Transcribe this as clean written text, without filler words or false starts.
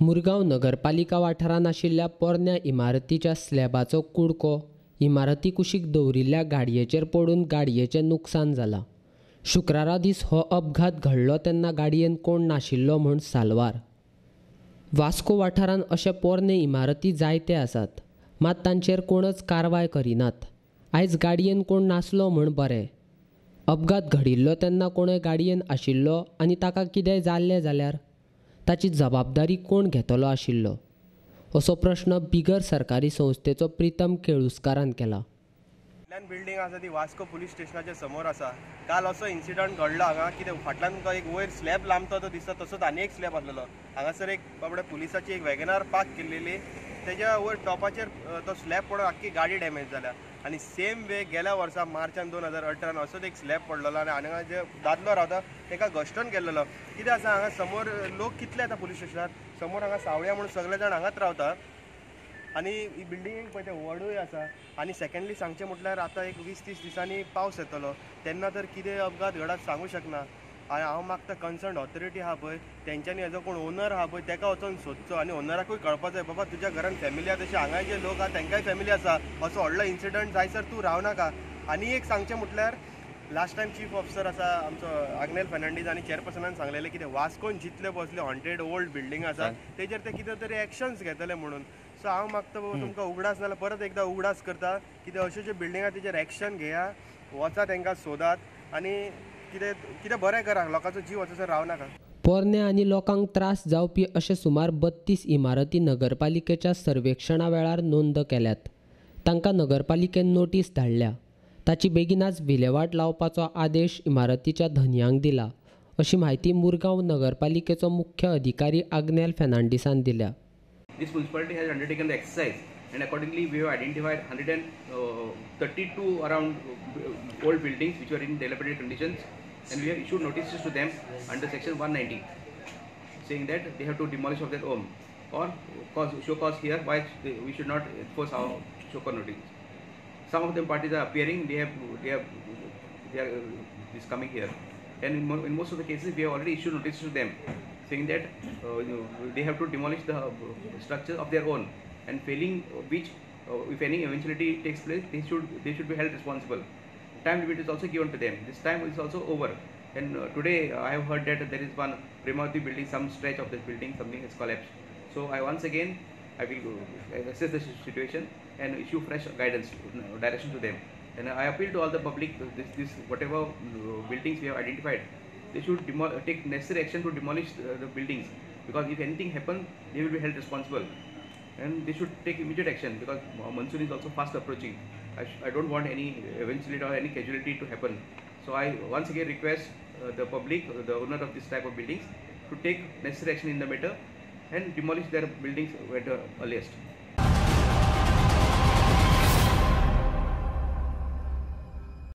मुरगांव नगरपालिका वाठारांत आशिल्ल्या पोरन्या इमारतीच्या स्लॅबाचो कुडको इमारती कुशीक दवरिल्ल्या गाडयेचेर पडून गाडयेचें नुकसाण जालां. शुक्रारा दीस हो अपघात घडलो तेन्ना गाडयेन कोण नाशिल्लो म्हूण साल्वार. वास्को वाठारांत अशे पोरने इमारती जायते आसात, मात तांचेर कोणच कारवाय करिनात. आयज गाडयेन कोण नासलो म्हूण बरें. अपघात घडिल्लो तेन्ना कोणय गाडयेन आशिल्लो आनी ताका कितेंय जाल्लें जाल्यार ताची जबाबदारी कोण घेतलो आशिल्लो, असो प्रश्न बिगर सरकारी संस्थेचो प्रितम केळुस्कारान केला. बिल्डिंग आसा ती वास्को पुलीस स्टेशनाच्या समोर आसा. काल असो इन्सिडंट घडलो हांगा. कितें फाटल्यान तुका एक वयर स्लॅब लांबतो तो दिसता, तसोच आनी एक स्लॅब आसलेलो. हांगासर एक बाबडे पुलिसाची एक वॅगनार पार्क केल्लेली, तेज्या वयर टॉपाचेर तो स्लॅब पडून आख्खी गाडी डॅमेज जाल्या. आनी सेम वे गेल्या वर्सा मार्चान 2018 असोच एक स्लॅब पडलेलो आनी हांगा जे दादलो रावता ताका घश्टून गेल्लो. कितें आसा हांगा समोर लोक कितले येता पुलीस स्टेशनार समोर. हांगा सावळ्या म्हणून सगळे जाण हांगाच रावता आनी ही बिल्डिंगेक पळय ते व्हडूय आसा. आनी सेकंडली सांगचें म्हटल्यार आतां एक 20-30 दिसांनी पावस येतलो, तेन्ना तर कितें अपघात घडत सांगूं शकना. आनी हांव मागता कन्सर्न ऑथॉरिटी आहा पळय तेंच्यांनी हेजो कोण ओनर आहा पळय ताका वचून सोदचो आनी ओनराकूय कळपाक जाय, बाबा तुज्या घरान फॅमिली आहा तशें हांगा जे लोक आहा तांकांय फॅमिली आसा, असो व्हडलो इन्सिडंट जायसर तूं रावनाका. आनी एक सांगचें म्हटल्यार लास्ट टायम चीफ ऑफिसर आसा आमचो आग्नेल फर्नांडीस आनी चेअरपर्सनान सांगलेलें कितें वास्कोन जितले बसले हॉन्टेड ओल्ड बिल्डिंग आसा तेजेर ते कितें तरी एक्शन्स घेतले म्हणून. सो हांव मागता बाबा तुमकां उगडास नाल्यार परत एकदां उगडास करता, कितें अशें जे बिल्डिंगा तेजेर एक्शन घेया, वचा तांकां सोदात आनी कितें कितें बरें करा, लोकांचो जीव वचसर रावनाका. पोरन्या आनी लोकांक त्रास जावपी अशे सुमार 32 इमारती नगरपालिकेच्या सर्वेक्षणा वेळार नोंद केल्यात. तांकां नगरपालिकेन नोटीस धाडल्या. ताची बेगीनाच विलेवाट लावपाचो आदेश इमारतीच्या धन्यांक दिला, अशी म्हायती मुरगांव नगरपालिकेचो मुख्य अधिकारी आग्नेल फर्नांडीसान दिल्या. This municipality has undertaken the exercise, and accordingly we have identified 132 around old buildings which were in dilapidated conditions, and we have issued notices to them under section 190 saying that they have to demolish of their own or show cause here why we should not enforce our show cause notice. Some of them parties are appearing, they are is coming here, and in most of the cases we have already issued notices to them saying that they have to demolish the structure of their own, and failing which if any eventuality takes place they should be held responsible. Time limit is also given to them. This time is also over, and today I have heard that there is one Premavati building, some stretch of this building something has collapsed. So I once again I will assess the situation and issue fresh guidance direction to them, and I appeal to all the public, this whatever buildings we have identified, they should take necessary action to demolish the buildings, because if anything happens they will be held responsible, and they should take immediate action because monsoon is also fast approaching. I don't want any eventuality or any casualty to happen. So I once again request the public, the owner of this type of buildings, to take necessary action in the matter and demolish their buildings at the earliest.